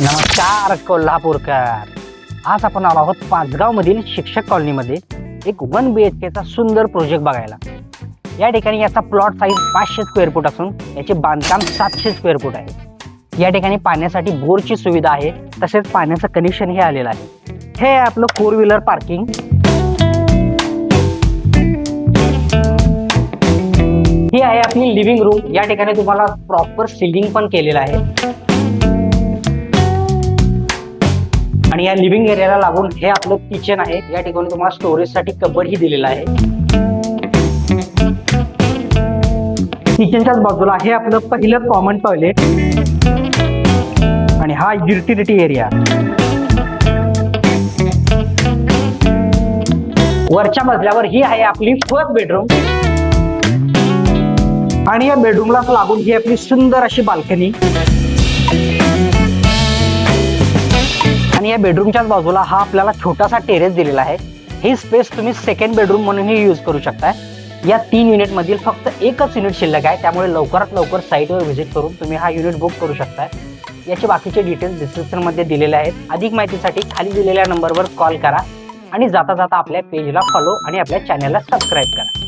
नमस्कार कोल्हापूरकर. आज आपण आलो आहोत पाचगाव मधील शिक्षक कॉलनीमध्ये एक 1 BHK चा सुंदर प्रोजेक्ट बघायला. या ठिकाणी याचा प्लॉट साईज 500 स्क्वेअर फूट असून याचे बांधकाम 700 स्क्वेअर फूट आहे. या ठिकाणी पाण्यासाठी बोरची सुविधा आहे, तसेच पाण्याचं कनेक्शन हे आलेलं आहे. हे आहे आपलं 4 व्हीलर पार्किंग. ही आहे आपली लिव्हिंग रूम. या ठिकाणी तुम्हाला प्रॉपर सिलिंग पण केलेलं आहे आणि या लिव्हिंग एरियाला लागून हे आपलं किचन आहे. या ठिकाणी तुम्हाला स्टोरेज साठी कबड ही दिलेला आहे. किचनच्याच बाजूला हे आपलं पहिलं कॉमन टॉयलेट आणि हा युटिलिटी एरिया. वरच्या मजल्यावर ही आहे आपली फर्स्ट बेडरूम आणि या बेडरूमलाच लागून ही आपली सुंदर अशी बाल्कनी आणि या बेडरूमच्याच बाजूला हा आपल्याला छोटासा टेरेस दिलेला आहे. ही स्पेस तुम्ही सेकंड बेडरूम म्हणूनही यूज करू शकताय. या 3 युनिट मधील फक्त एकच युनिट शिल्लक आहे, त्यामुळे लवकरात लवकर साईटवर व्हिजिट करून तुम्ही हा युनिट बुक करू शकताय. याचे बाकीचे डिटेल्स डिस्क्रिप्शन मध्ये दिलेले आहेत. अधिक माहितीसाठी खाली दिलेल्या नंबरवर कॉल करा आणि जाता जाता आपल्या पेजला फॉलो आणि आपल्या चॅनलला सबस्क्राईब करा.